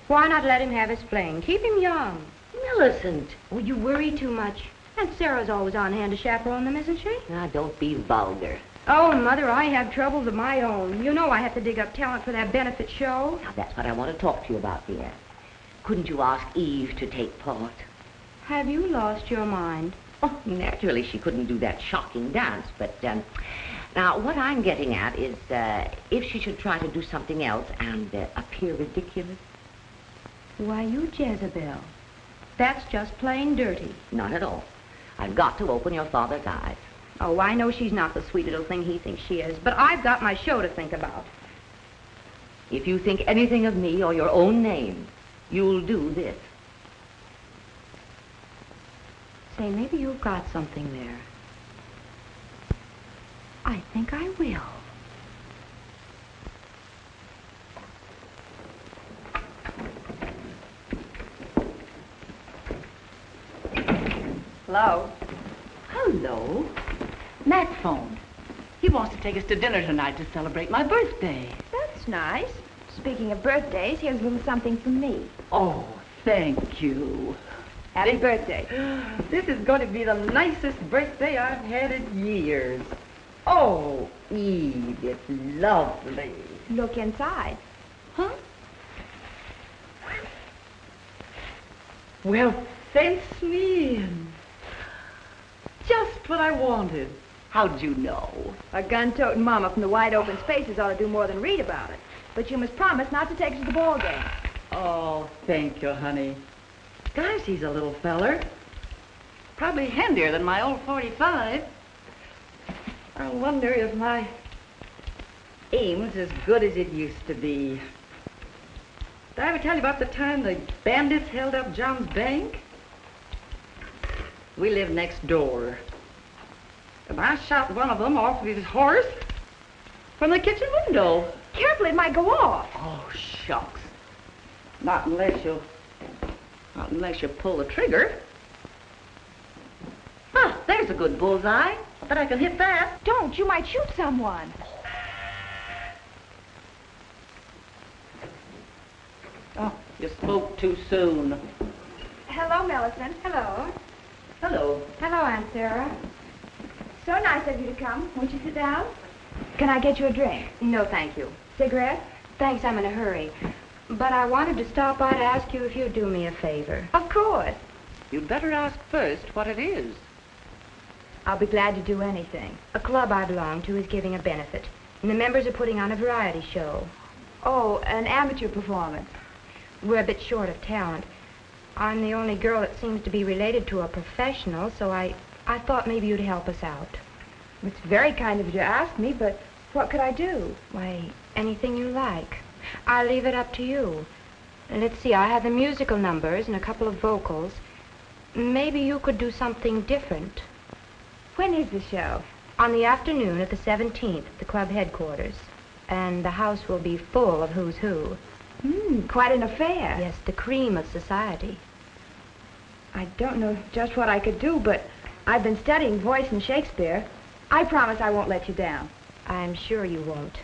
Why not let him have his fling? Keep him young. Millicent. Oh, you worry too much. And Sarah's always on hand to chaperone them, isn't she? Now, don't be vulgar. Oh, Mother, I have troubles of my own. You know I have to dig up talent for that benefit show. Now, that's what I want to talk to you about, dear. Couldn't you ask Eve to take part? Have you lost your mind? Oh, naturally, she couldn't do that shocking dance, but, now, what I'm getting at is, if she should try to do something else and appear ridiculous. Why, you Jezebel. That's just plain dirty. Not at all. I've got to open your father's eyes. Oh, I know she's not the sweet little thing he thinks she is, but I've got my show to think about. If you think anything of me or your own name, you'll do this. Say, maybe you've got something there. I think I will. Hello? Hello. Matt phoned. He wants to take us to dinner tonight to celebrate my birthday. That's nice. Speaking of birthdays, here's a little something from me. Oh, thank you. Happy birthday. This is going to be the nicest birthday I've had in years. Oh, Eve, it's lovely. Look inside. Huh? Well, fence me in. Just what I wanted. How'd you know? A gun-toting mama from the wide open spaces ought to do more than read about it. But you must promise not to take us to the ball game. Oh, thank you, honey. Gosh, he's a little feller. Probably handier than my old 45. I wonder if my aim's as good as it used to be. Did I ever tell you about the time the bandits held up John's bank? We lived next door. And I shot one of them off of his horse from the kitchen window. Careful, it might go off. Oh, shucks. Not unless you pull the trigger. Huh, there's a good bullseye. I bet I can hit that. Don't, you might shoot someone. Oh, you spoke too soon. Hello, Millicent. Hello. Hello. Hello, Aunt Sarah. So nice of you to come. Won't you sit down? Can I get you a drink? No, thank you. Cigarette? Thanks, I'm in a hurry. But I wanted to stop by to ask you if you'd do me a favor. Of course. You'd better ask first what it is. I'll be glad to do anything. A club I belong to is giving a benefit, and the members are putting on a variety show. Oh, an amateur performance. We're a bit short of talent. I'm the only girl that seems to be related to a professional, so I thought maybe you'd help us out. It's very kind of you to ask me, but what could I do? Why, anything you like. I'll leave it up to you. Let's see, I have the musical numbers and a couple of vocals. Maybe you could do something different. When is the show? On the afternoon of the 17th at the club headquarters. And the house will be full of who's who. Quite an affair. Yes, the cream of society. I don't know just what I could do, but I've been studying voice and Shakespeare. I promise I won't let you down. I'm sure you won't.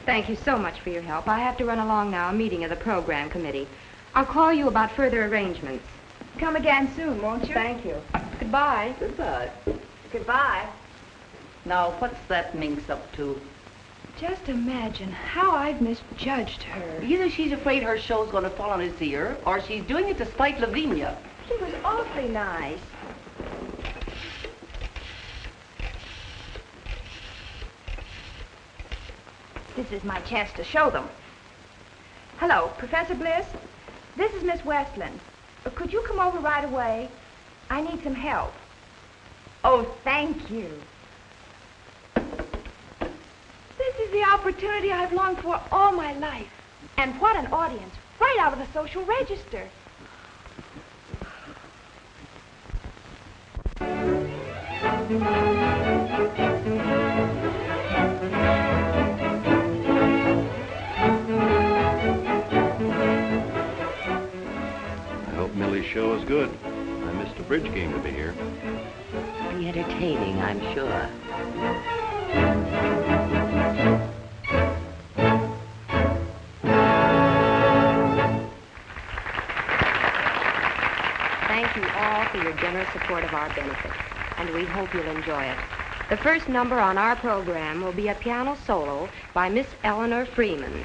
Thank you so much for your help. I have to run along now, a meeting of the program committee. I'll call you about further arrangements. Come again soon, won't you? Thank you. Goodbye. Goodbye. Goodbye. Now, what's that minx up to? Just imagine how I've misjudged her. Either she's afraid her show's going to fall on his ear, or she's doing it to spite Lavinia. She was awfully nice. This is my chance to show them. Hello, Professor Bliss. This is Miss Westland. Could you come over right away? I need some help. Oh, thank you. This is the opportunity I've longed for all my life. And what an audience, right out of the social register. I hope Millie's show is good. I missed a bridge game to be here. Be entertaining, I'm sure. Thank you all for your generous support of our benefit, and we hope you'll enjoy it. The first number on our program will be a piano solo by Miss Eleanor Freeman.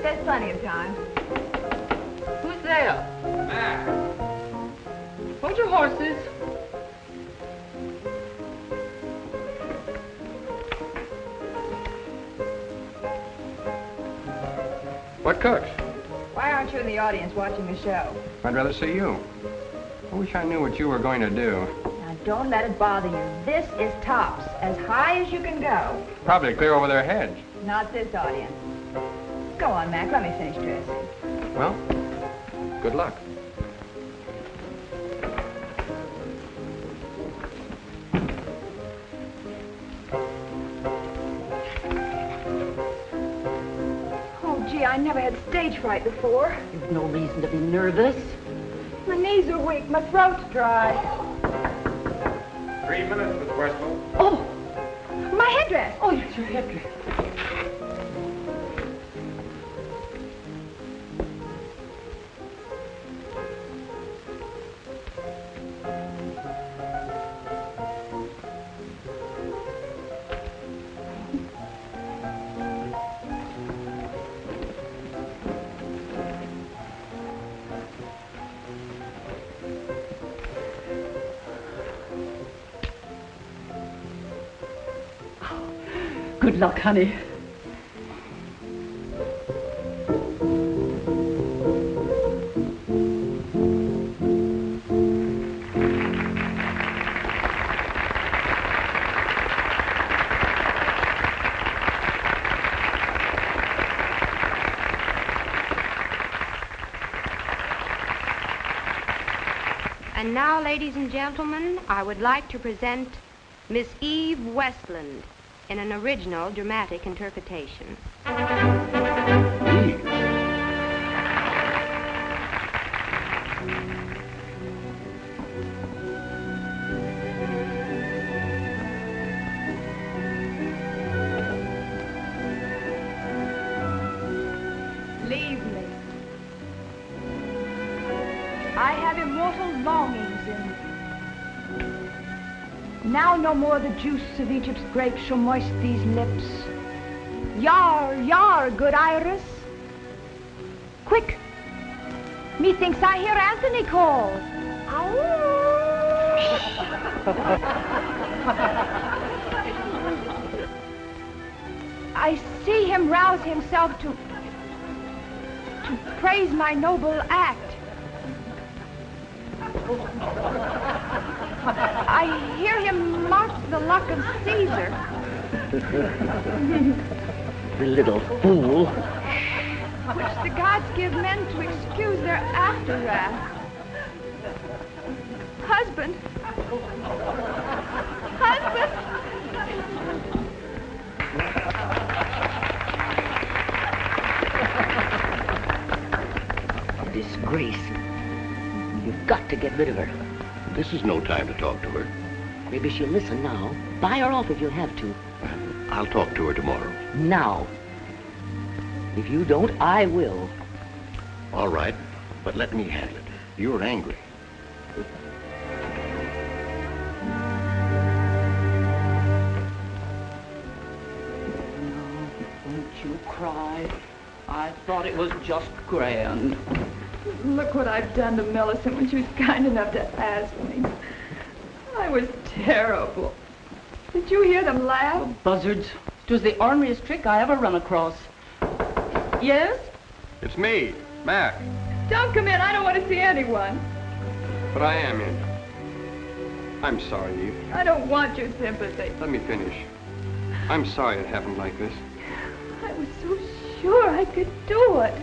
There's plenty of time. Who's there? Hold your horses. What cooks? Why aren't you in the audience watching the show? I'd rather see you. I wish I knew what you were going to do. Now, don't let it bother you. This is tops, as high as you can go. Probably clear over their heads. Not this audience. Go on, Mac. Let me finish dressing. Well, good luck. Oh, gee, I never had stage fright before. You've no reason to be nervous. My knees are weak. My throat's dry. 3 minutes, Miss Westland. Oh, my headdress. Oh, it's your headdress. Good luck, honey. And now, ladies and gentlemen, I would like to present Miss Eve Westland in an original dramatic interpretation. Leave me. I have immortal longings in. Now no more the juice of Egypt's grape shall moist these lips. Yar, yar, good Iris. Quick, methinks I hear Anthony call. I see him rouse himself to praise my noble act. I hear him mark the luck of Caesar. The little fool. Which the gods give men to excuse their after wrath. Husband. Husband. A disgrace. You've got to get rid of her. This is no time to talk to her. Maybe she'll listen now. Buy her off if you have to. I'll talk to her tomorrow. Now. If you don't, I will. All right, but let me handle it. You were angry. Don't you cry. I thought it was just grand. Look what I've done to Millicent when she was kind enough to ask me. I was terrible. Did you hear them laugh? Buzzards. It was the orneriest trick I ever run across. Yes? It's me, Mac. Don't come in. I don't want to see anyone. But I am in. I'm sorry, Eve. I don't want your sympathy. Let me finish. I'm sorry it happened like this. I was so sure I could do it.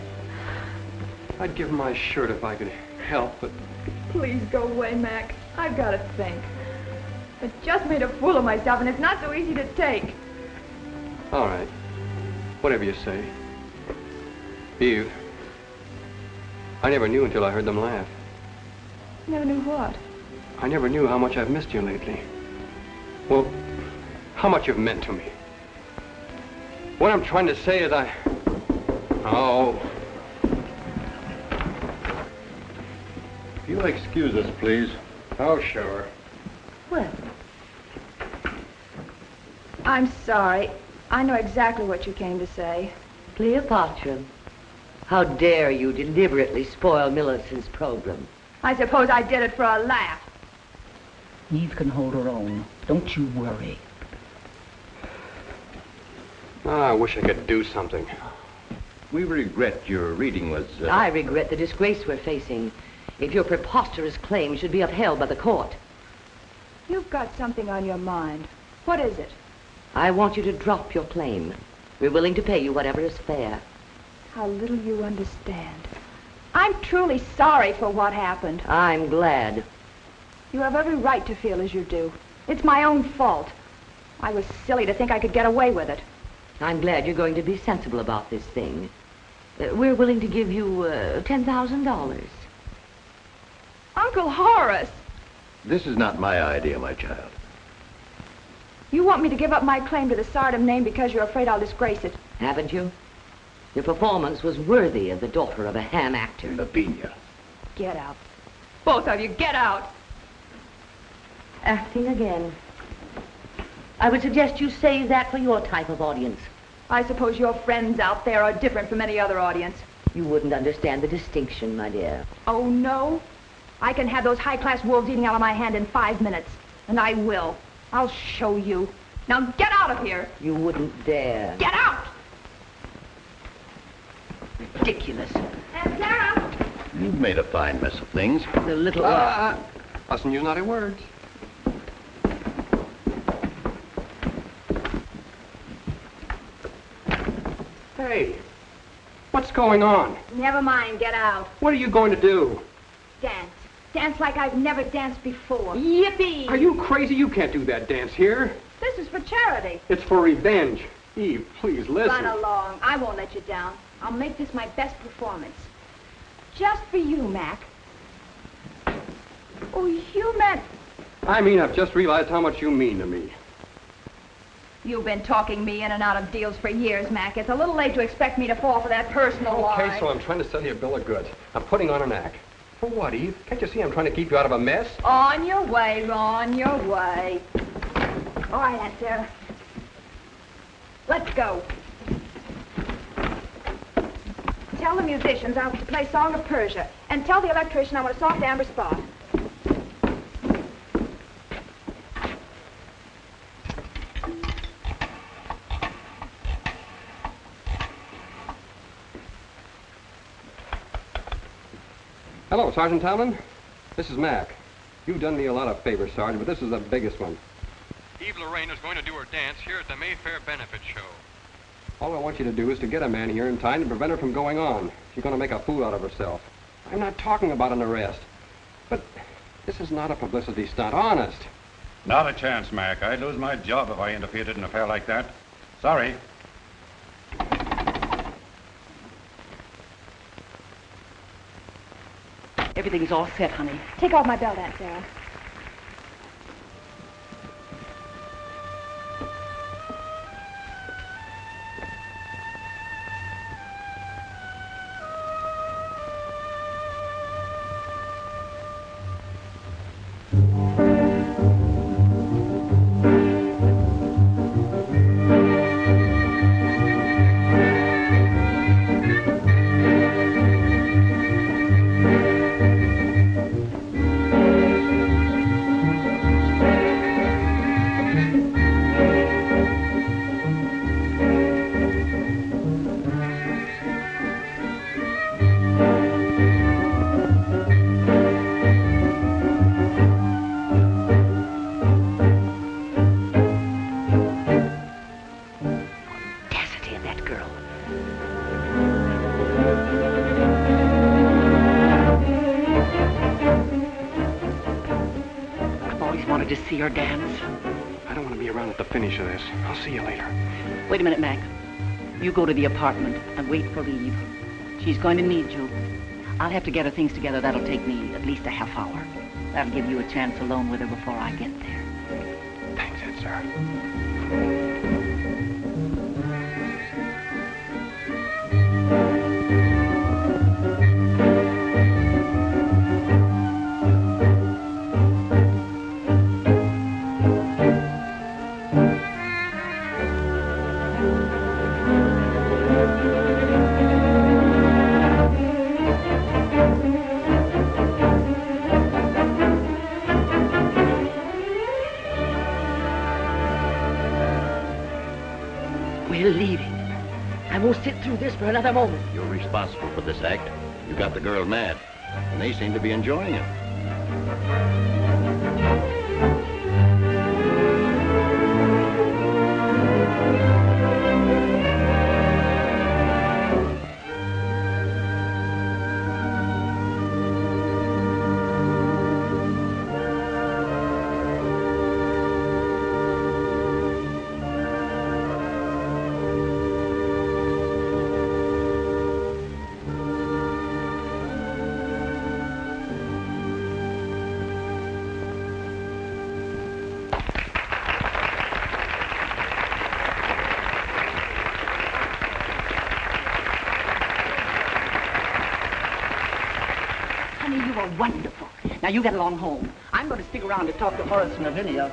I'd give my shirt if I could help, but... Please go away, Mac. I've got to think. I just made a fool of myself, and it's not so easy to take. All right. Whatever you say. Eve, I never knew until I heard them laugh. Never knew what? I never knew how much I've missed you lately. Well, how much you've meant to me. What I'm trying to say is Oh. If you'll excuse us, please. Oh, sure. Well, I'm sorry. I know exactly what you came to say. Cleopatra, how dare you deliberately spoil Millicent's program? I suppose I did it for a laugh. Eve can hold her own. Don't you worry. Oh, I wish I could do something. We regret your reading was... I regret the disgrace we're facing if your preposterous claim should be upheld by the court. You've got something on your mind. What is it? I want you to drop your claim. We're willing to pay you whatever is fair. How little you understand. I'm truly sorry for what happened. I'm glad. You have every right to feel as you do. It's my own fault. I was silly to think I could get away with it. I'm glad you're going to be sensible about this thing. We're willing to give you $10,000. Uncle Horace! This is not my idea, my child. You want me to give up my claim to the Sardom name because you're afraid I'll disgrace it. Haven't you? Your performance was worthy of the daughter of a ham actor. Lavinia. Get out. Both of you, get out! Acting again. I would suggest you save that for your type of audience. I suppose your friends out there are different from any other audience. You wouldn't understand the distinction, my dear. Oh, no? I can have those high-class wolves eating out of my hand in 5 minutes. And I will. I'll show you. Now get out of here. You wouldn't dare. Get out! Ridiculous. Aunt Sarah! You've made a fine mess of things. The little... Mustn't use naughty words. Hey, what's going on? Never mind, get out. What are you going to do? Dance. Dance like I've never danced before. Yippee! Are you crazy? You can't do that dance here. This is for charity. It's for revenge. Eve, please listen. Run along. I won't let you down. I'll make this my best performance. Just for you, Mac. Oh, you meant... I mean, I've just realized how much you mean to me. You've been talking me in and out of deals for years, Mac. It's a little late to expect me to fall for that personal lie. Okay, so I'm trying to sell you a bill of goods. I'm putting on an act. For what, Eve? Can't you see I'm trying to keep you out of a mess? On your way, on your way. All right, Aunt Sarah. Let's go. Tell the musicians I want to play Song of Persia. And tell the electrician I want a soft amber spot. Hello, Sergeant Talman. This is Mac. You've done me a lot of favors, Sergeant, but this is the biggest one. Eve Lorraine is going to do her dance here at the Mayfair Benefit Show. All I want you to do is to get a man here in time to prevent her from going on. She's going to make a fool out of herself. I'm not talking about an arrest. But this is not a publicity stunt, honest. Not a chance, Mac. I'd lose my job if I interfered in an affair like that. Sorry. Everything's all set, honey. Take off my belt, Aunt Sarah. your dance. I don't want to be around at the finish of this. I'll see you later. Wait a minute, Mac. You go to the apartment and wait for Eve. She's going to need you. I'll have to get her things together. That'll take me at least a half hour. That'll give you a chance alone with her before I get there. Thanks, Ed, sir. We're leaving. I won't sit through this for another moment. You're responsible for this act. You got the girl mad, and they seem to be enjoying it. Honey, you are wonderful. Now you get along home. I'm going to stick around to talk to Horace and Lavinia.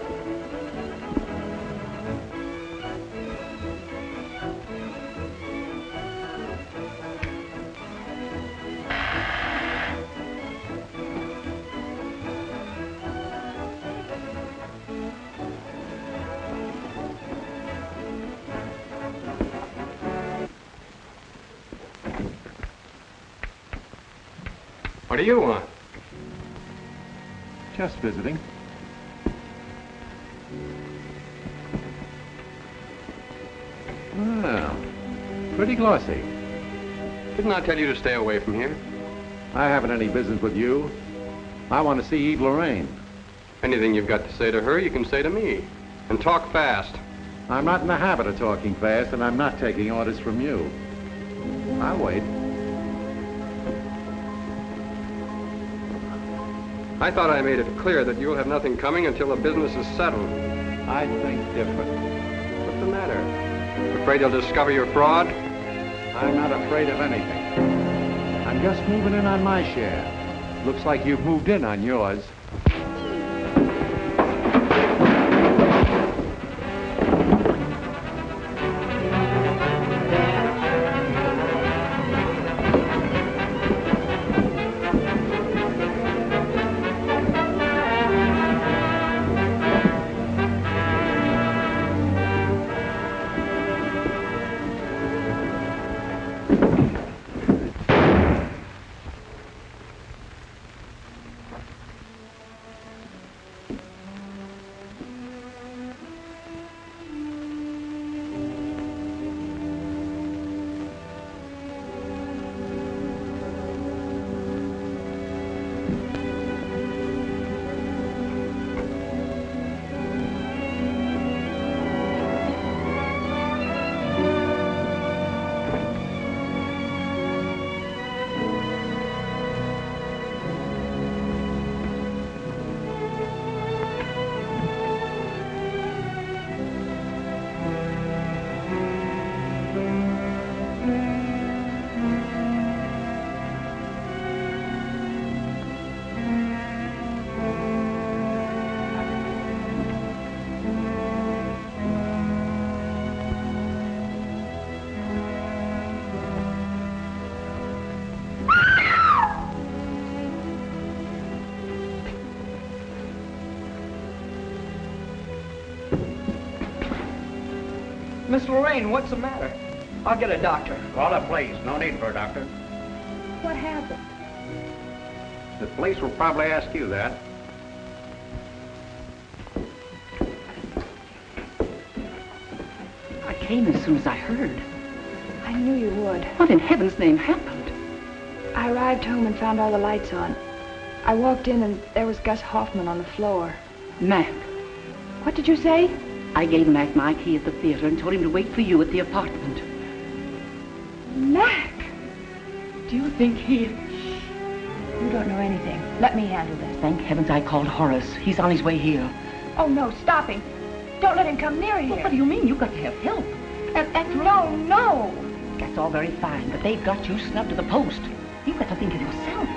What do you want? Just visiting. Well, pretty glossy. Didn't I tell you to stay away from here? I haven't any business with you. I want to see Eve Lorraine. Anything you've got to say to her, you can say to me. And talk fast. I'm not in the habit of talking fast, and I'm not taking orders from you. I'll wait. I thought I made it clear that you'll have nothing coming until the business is settled. I think different. What's the matter? Afraid they'll discover your fraud? I'm not afraid of anything. I'm just moving in on my share. Looks like you've moved in on yours. Miss Lorraine, what's the matter? I'll get a doctor. Call the police. No need for a doctor. What happened? The police will probably ask you that. I came as soon as I heard. I knew you would. What in heaven's name happened? I arrived home and found all the lights on. I walked in and there was Gus Hoffman on the floor. Mac, What did you say? I gave Mac my key at the theater and told him to wait for you at the apartment. Mac! Do you think he... You don't know anything. Let me handle this. Thank heavens I called Horace. He's on his way here. Oh, no, stop him. Don't let him come near here. Well, what do you mean? You've got to have help. No. That's all very fine, but they've got you snubbed to the post. You've got to think of yourself.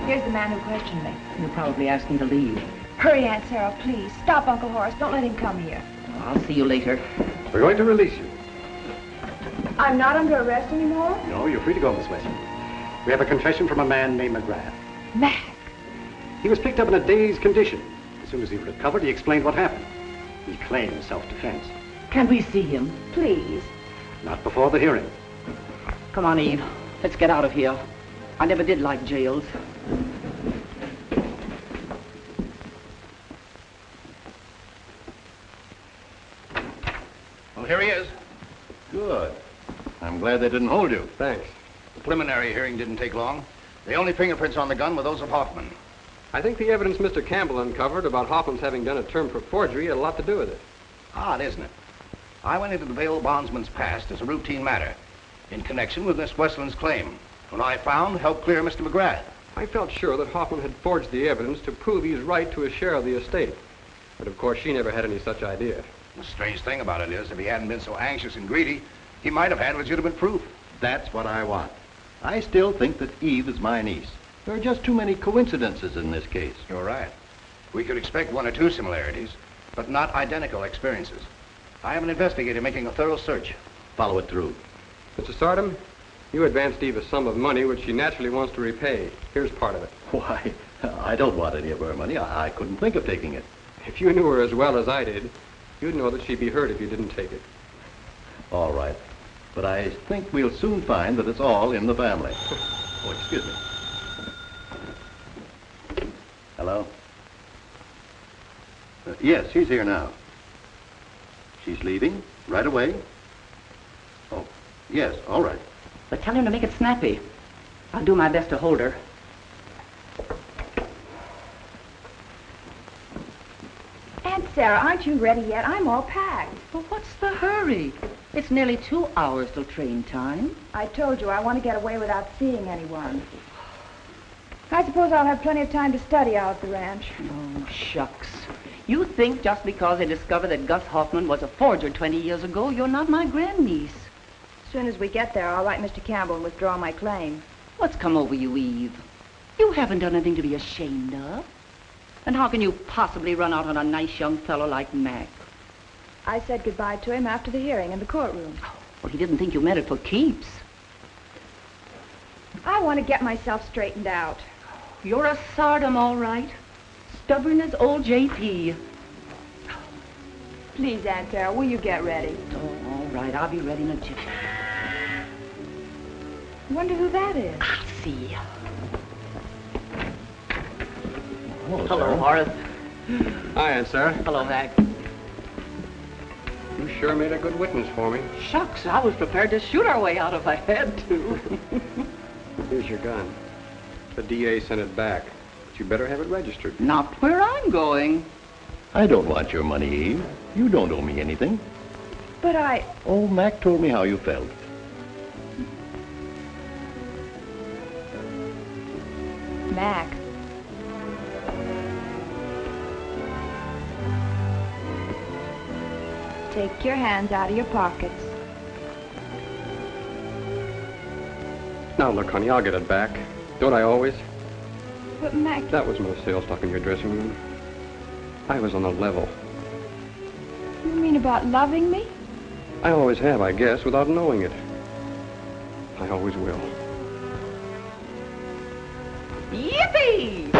Here's the man who questioned me. You'll probably ask him to leave. Hurry, Aunt Sarah, please. Stop Uncle Horace. Don't let him come here. I'll see you later. We're going to release you. I'm not under arrest anymore? No, you're free to go, Miss Weston. We have a confession from a man named McGrath. Mac. He was picked up in a dazed condition. As soon as he recovered, he explained what happened. He claimed self-defense. Can we see him? Please. Not before the hearing. Come on, Eve. Let's get out of here. I never did like jails. Well, here he is. Good. I'm glad they didn't hold you. Thanks. The preliminary hearing didn't take long. The only fingerprints on the gun were those of Hoffman. I think the evidence Mr. Campbell uncovered about Hoffman's having done a term for forgery had a lot to do with it. Odd, isn't it? I went into the bail bondsman's past as a routine matter in connection with Miss Westland's claim. When I found, helped clear Mr. McGrath. I felt sure that Hoffman had forged the evidence to prove he's right to a share of the estate. But of course, she never had any such idea. The strange thing about it is, if he hadn't been so anxious and greedy, he might have had legitimate proof. That's what I want. I still think that Eve is my niece. There are just too many coincidences in this case. You're right. We could expect one or two similarities, but not identical experiences. I have an investigator making a thorough search. Follow it through. Mr. Sardam, you advanced Eve a sum of money which she naturally wants to repay. Here's part of it. Why, I don't want any of her money. I couldn't think of taking it. If you knew her as well as I did, you'd know that she'd be hurt if you didn't take it. All right. But I think we'll soon find that it's all in the family. Oh, excuse me. Hello? Yes, she's here now. She's leaving right away? Oh, yes, all right. But tell him to make it snappy. I'll do my best to hold her. Aunt Sarah, aren't you ready yet? I'm all packed. Well, what's the hurry? It's nearly 2 hours till train time. I told you I want to get away without seeing anyone. I suppose I'll have plenty of time to study out at the ranch. Oh, shucks. You think just because I discovered that Gus Hoffman was a forger 20 years ago, you're not my grandniece. As soon as we get there, I'll write Mr. Campbell and withdraw my claim. What's come over you, Eve? You haven't done anything to be ashamed of. And how can you possibly run out on a nice young fellow like Mac? I said goodbye to him after the hearing in the courtroom. Well, he didn't think you meant it for keeps. I want to get myself straightened out. You're a Sardam, all right. Stubborn as old J.P. Please, Aunt Sarah, will you get ready? Oh, all right. I'll be ready in a jiffy. Wonder who that is. I'll see. Oh, Hello, Sarah. Horace. Hi, Aunt Sarah. Hello, Mac. You sure made a good witness for me. Shucks, I was prepared to shoot our way out if I had to. Here's your gun. The DA sent it back. But you better have it registered. Not where I'm going. I don't want your money, Eve. You don't owe me anything. But I... Oh, Mac told me how you felt. Mac. Take your hands out of your pockets. Now, look, honey, I'll get it back. Don't I always? But, Mac... That was no sales talk in your dressing room. I was on the level. You mean about loving me? I always have, I guess, without knowing it. I always will. Yippee!